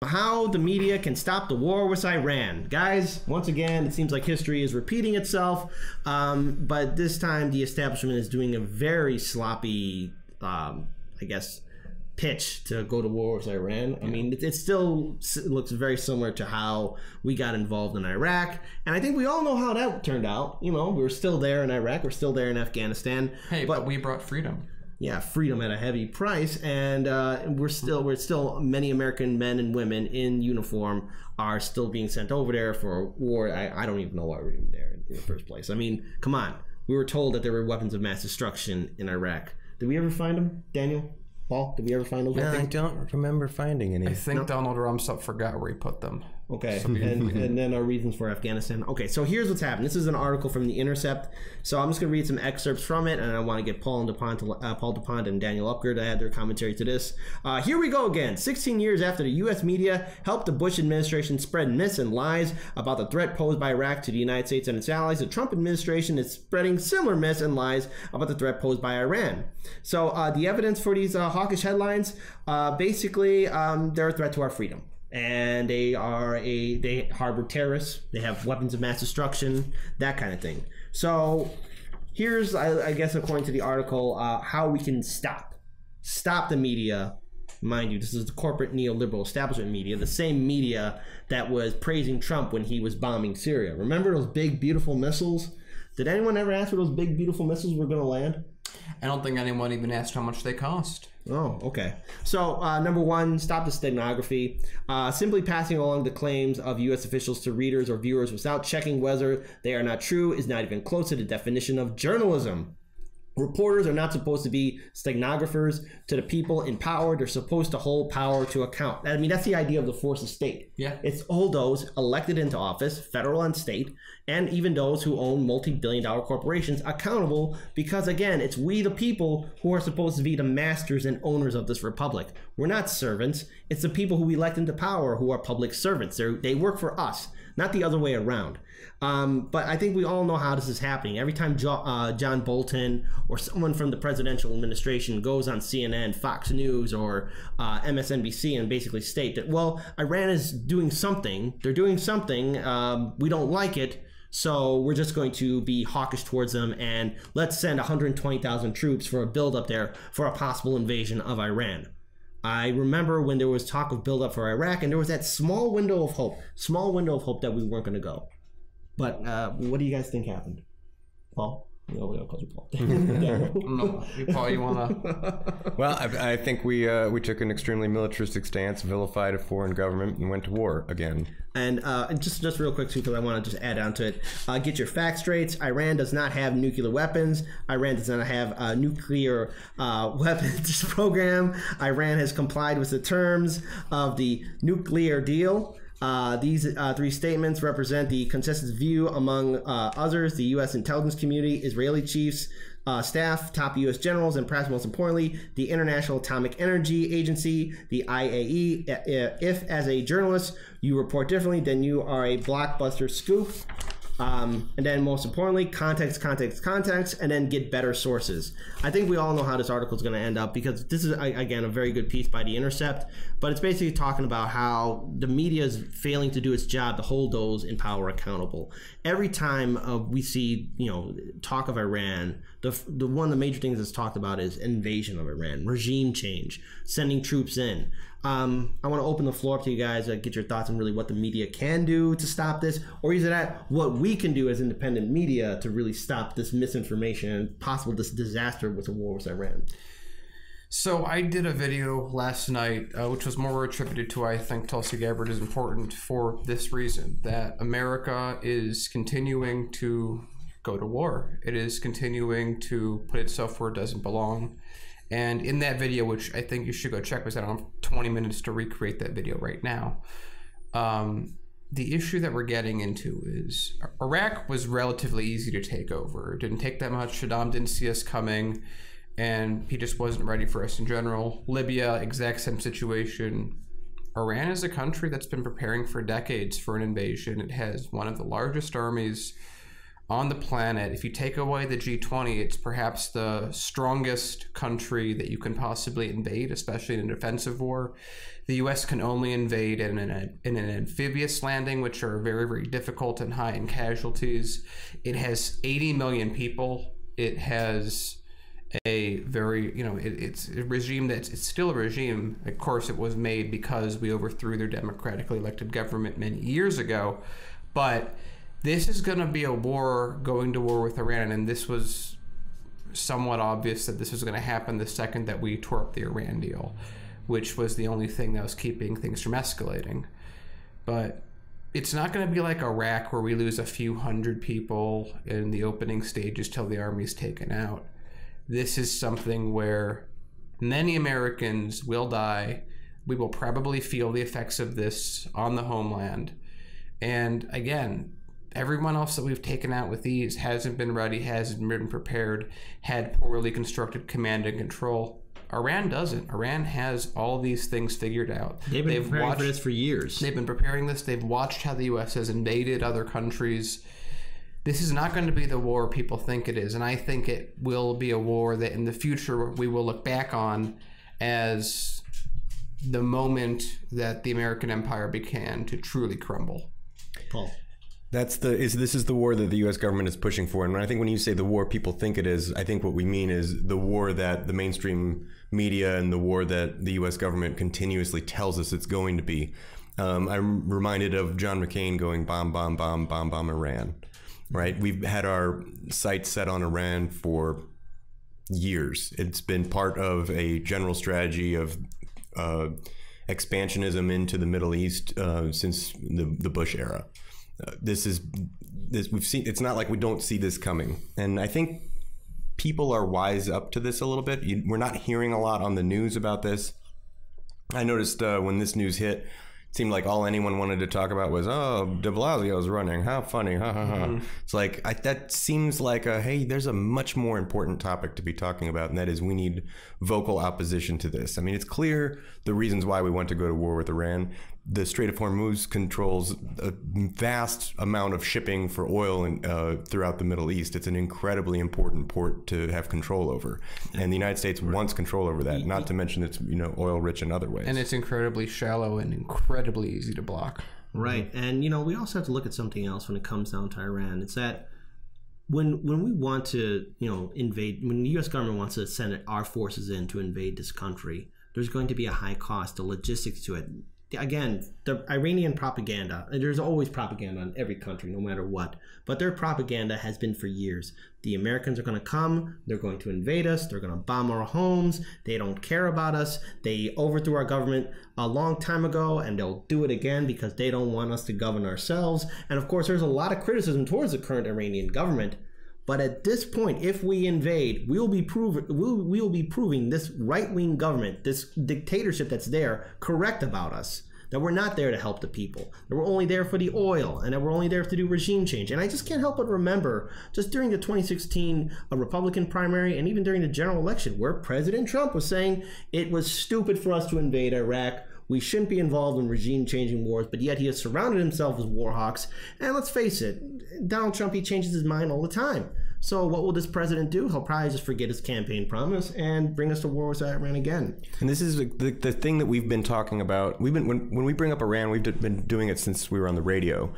How the media can stop the war with Iran. Guys, once again, it seems like history is repeating itself, but this time the establishment is doing a very sloppy, I guess, pitch to go to war with Iran. I mean, it still looks very similar to how we got involved in Iraq, and I think we all know how that turned out. You know, we're still there in Iraq, we're still there in Afghanistan. Hey, but we brought freedom. Yeah, freedom at a heavy price, and we're still many American men and women in uniform are still being sent over there for war. I don't even know why we're even there in the first place. I mean, come on. We were told that there were weapons of mass destruction in Iraq. Did we ever find them, Daniel? Paul, did we ever find those? No, I don't remember finding any. I think Donald Rumsfeld forgot where he put them. Okay, and then our reasons for Afghanistan. Okay, so here's what's happened. This is an article from The Intercept. So I'm just going to read some excerpts from it, and I want to get Paul DuPont and Daniel Upker to add their commentary to this. Here we go again. 16 years after the U.S. media helped the Bush administration spread myths and lies about the threat posed by Iraq to the United States and its allies, the Trump administration is spreading similar myths and lies about the threat posed by Iran. So the evidence for these hawkish headlines, basically, they're a threat to our freedom. And they harbor terrorists, they have weapons of mass destruction, that kind of thing. So here's, I guess, according to the article, how we can stop the media. Mind you, this is the corporate neoliberal establishment media, the same media that was praising Trump when he was bombing Syria. Remember those big, beautiful missiles? Did anyone ever ask where those big, beautiful missiles were going to land? I don't think anyone even asked how much they cost. Oh, okay. So, number one, stop the steganography. Simply passing along the claims of U.S. officials to readers or viewers without checking whether they are not true is not even close to the definition of journalism. Reporters are not supposed to be stenographers to the people in power. They're supposed to hold power to account. I mean, that's the idea of the force of state. Yeah. It's all those elected into office, federal and state, and even those who own multi-billion-dollar corporations accountable because, again, it's we the people who are supposed to be the masters and owners of this republic. We're not servants. It's the people who we elect into power who are public servants. They work for us, not the other way around. But I think we all know how this is happening. Every time John Bolton or someone from the presidential administration goes on CNN, Fox News, or MSNBC and basically state that, well, Iran is doing something. They're doing something. We don't like it. So we're just going to be hawkish towards them and let's send 120,000 troops for a buildup there for a possible invasion of Iran. I remember when there was talk of buildup for Iraq and there was that small window of hope that we weren't going to go. But what do you guys think happened? Paul? No, we don't call you Paul. No, Paul, you want to? Well, I think we took an extremely militaristic stance, vilified a foreign government, and went to war again. And just real quick, too, because I want to just add on to it. Get your facts straight. Iran does not have nuclear weapons. Iran does not have a nuclear weapons program. Iran has complied with the terms of the nuclear deal. These three statements represent the consensus view among others, the U.S. intelligence community, Israeli chiefs, staff, top U.S. generals, and perhaps most importantly, the International Atomic Energy Agency, the IAEA. If, as a journalist, you report differently, then you are a blockbuster scoop. And then most importantly, context, and then get better sources. I think we all know how this article is going to end up because this is, again, a very good piece by The Intercept, but it's basically talking about how the media is failing to do its job to hold those in power accountable. Every time we see, talk of Iran, the one of the major things that's talked about is invasion of Iran, regime change, sending troops in. I want to open the floor up to you guys, get your thoughts on really what the media can do to stop this, or is it at what we can do as independent media to really stop this misinformation and possible this disaster with the war with Iran? So I did a video last night, which was more attributed to, I think, Tulsi Gabbard is important for this reason, that America is continuing to go to war. It is continuing to put itself where it doesn't belong. And in that video, which I think you should go check, because I don't have 20 minutes to recreate that video right now. The issue that we're getting into is Iraq was relatively easy to take over. It didn't take that much. Saddam didn't see us coming, and he just wasn't ready for us in general. Libya, exact same situation. Iran is a country that's been preparing for decades for an invasion. It has one of the largest armies on the planet. If you take away the G20, it's perhaps the strongest country that you can possibly invade, especially in a defensive war. The U.S. can only invade in an amphibious landing, which are very, very difficult and high in casualties. It has 80 million people. It has a very, it's a regime it's still a regime. Of course, it was made because we overthrew their democratically elected government many years ago. But this is going to be a war, going to war with Iran, and this was somewhat obvious that this was going to happen the second that we tore up the Iran deal, which was the only thing that was keeping things from escalating. But it's not going to be like Iraq, where we lose a few hundred people in the opening stages till the army's taken out. This is something where many Americans will die. We will probably feel the effects of this on the homeland. And again, everyone else that we've taken out with these hasn't been ready, hasn't been prepared, had poorly constructed command and control. Iran doesn't. Iran has all these things figured out. They've preparing for this for years. They've been preparing this. They've watched how the U.S. has invaded other countries. This is not going to be the war people think it is, and I think it will be a war that in the future we will look back on as the moment that the American empire began to truly crumble. Paul. This is the war that the U.S. government is pushing for. And when you say the war people think it is, I think what we mean is the war that the mainstream media and the war that the U.S. government continuously tells us it's going to be. I'm reminded of John McCain going bomb, bomb, bomb, bomb, bomb Iran. Right? We've had our sights set on Iran for years. It's been part of a general strategy of expansionism into the Middle East since the Bush era. We've seen. It's not like we don't see this coming, and I think people are wise up to this a little bit. We're not hearing a lot on the news about this. I noticed when this news hit, it seemed like all anyone wanted to talk about was, oh, de Blasio's running. How funny. Ha, ha, ha. Mm-hmm. It's like, that seems like hey, there's a much more important topic to be talking about, and that is we need vocal opposition to this. I mean, it's clear the reasons why we want to go to war with Iran. The Strait of Hormuz controls a vast amount of shipping for oil throughout the Middle East. It's an incredibly important port to have control over. And the United States wants control over that, not to mention it's oil rich in other ways. And it's incredibly shallow and incredibly easy to block. Right. And, we also have to look at something else when it comes down to Iran. It's that when we want to, invade, when the U.S. government wants to send our forces in to invade this country, there's going to be a high cost, the logistics to it. Again, the Iranian propaganda, and there's always propaganda in every country, no matter what, but their propaganda has been for years. The Americans are going to come, they're going to invade us, they're going to bomb our homes, they don't care about us, they overthrew our government a long time ago, and they'll do it again because they don't want us to govern ourselves. And of course, there's a lot of criticism towards the current Iranian government. But at this point, if we invade, we'll be proving this right-wing government, this dictatorship that's there, correct about us. That we're not there to help the people. That we're only there for the oil, and that we're only there to do regime change. And I just can't help but remember, just during the 2016 Republican primary, and even during the general election, where President Trump was saying it was stupid for us to invade Iraq. We shouldn't be involved in regime-changing wars, but yet he has surrounded himself with war hawks. And let's face it, Donald Trump, he changes his mind all the time. So what will this president do? He'll probably just forget his campaign promise and bring us to war with Iran again. And this is the thing that we've been talking about. When we bring up Iran, we've been doing it since we were on the radio.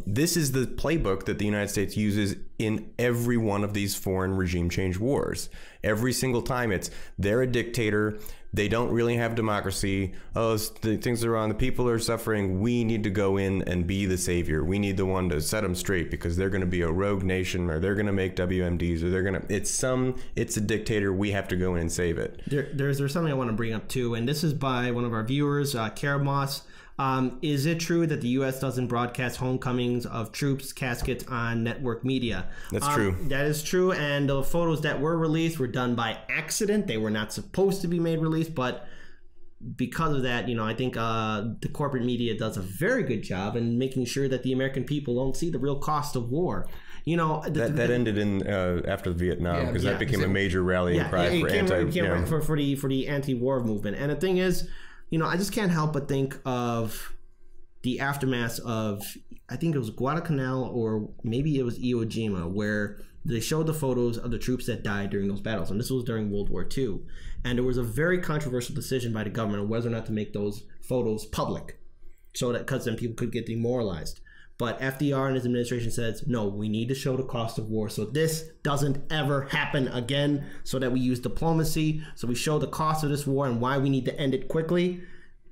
This is the playbook that the United States uses in every one of these foreign regime change wars. Every single time they're a dictator. They don't really have democracy. Oh, the things are wrong. The people are suffering. We need to go in and be the savior. We need the one to set them straight because they're going to be a rogue nation, or they're going to make WMDs, or they're going to. It's a dictator. We have to go in and save it. There's something I want to bring up too, and this is by one of our viewers, Karamos. Is it true that the U.S. doesn't broadcast homecomings of troops' caskets on network media? That's true. That is true, and the photos that were released were done by accident. They were not supposed to be made released, but because of that, I think the corporate media does a very good job in making sure that the American people don't see the real cost of war. That ended in after Vietnam, because that became a major rallying cry for the anti-war movement. And the thing is, I just can't help but think of the aftermath of I think it was Guadalcanal or maybe it was Iwo Jima, where they showed the photos of the troops that died during those battles. And this was during World War II. And there was a very controversial decision by the government on whether or not to make those photos public, so that because then people could get demoralized. But FDR and his administration says, no, we need to show the cost of war so this doesn't ever happen again, so that we use diplomacy, so we show the cost of this war and why we need to end it quickly.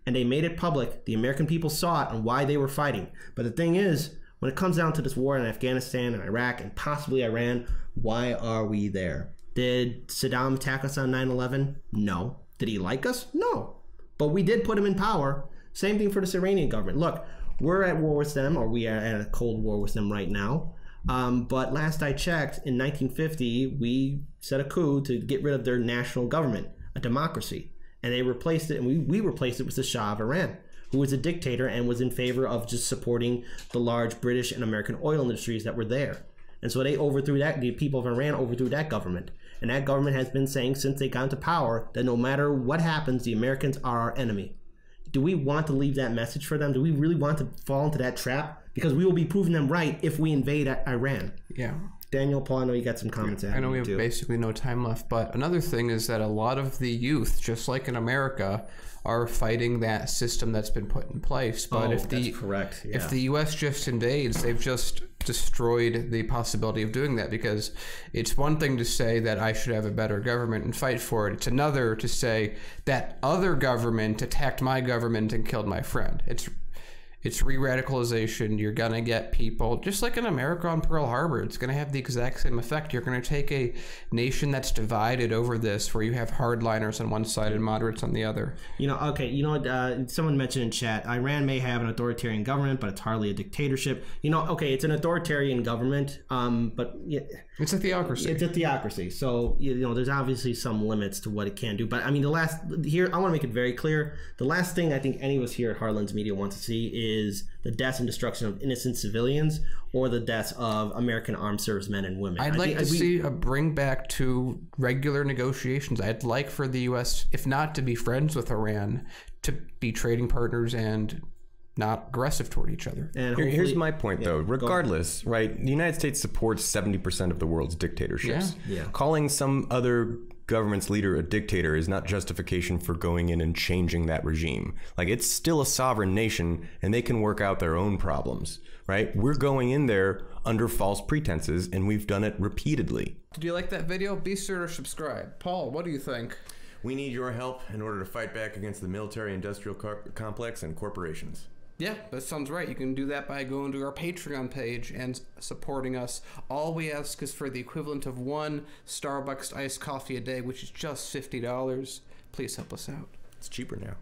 And they made it public. The American people saw it and why they were fighting. But the thing is, when it comes down to this war in Afghanistan and Iraq and possibly Iran, why are we there? Did Saddam attack us on 9/11? No. Did he like us? No. But we did put him in power. Same thing for this Iranian government. Look, we're at war with them, or we are at a cold war with them right now. But last I checked, in 1950, we set a coup to get rid of their national government, a democracy. And they replaced it, and we replaced it with the Shah of Iran, who was a dictator and was in favor of just supporting the large British and American oil industries that were there. And so they overthrew that, the people of Iran overthrew that government. And that government has been saying since they got into power that no matter what happens, the Americans are our enemy. Do we want to leave that message for them? Do we really want to fall into that trap? Because we will be proving them right if we invade Iran. Yeah. Daniel, Paul, I know you got some comments. I know we have basically no time left, but another thing is that a lot of the youth, just like in America, are fighting that system that's been put in place. But if the correct. Yeah. If the U.S. just invades, they've just destroyed the possibility of doing that, because it's one thing to say that I should have a better government and fight for it. It's another to say that other government attacked my government and killed my friend. It's re-radicalization. You're going to get people, just like in America on Pearl Harbor, it's going to have the exact same effect. You're going to take a nation that's divided over this, where you have hardliners on one side and moderates on the other. Someone mentioned in chat, Iran may have an authoritarian government, but it's hardly a dictatorship. It's an authoritarian government, but... It's a theocracy. It's a theocracy. So, there's obviously some limits to what it can do. But, I mean, I want to make it very clear. The last thing I think any of us here at Heartlands Media want to see is the deaths and destruction of innocent civilians or the deaths of American armed servicemen and women. I'd like to see a bring back to regular negotiations. I'd like for the U.S., if not to be friends with Iran, to be trading partners and not aggressive toward each other. And here's my point, though. Regardless, right, the United States supports 70% of the world's dictatorships. Yeah. Calling some other government's leader a dictator is not justification for going in and changing that regime. Like, it's still a sovereign nation, and they can work out their own problems, right? We're going in there under false pretenses, and we've done it repeatedly. Did you like that video? Be sure to subscribe. Paul, what do you think? We need your help in order to fight back against the military-industrial complex and corporations. Yeah, that sounds right. You can do that by going to our Patreon page and supporting us. All we ask is for the equivalent of one Starbucks iced coffee a day, which is just $50. Please help us out. It's cheaper now.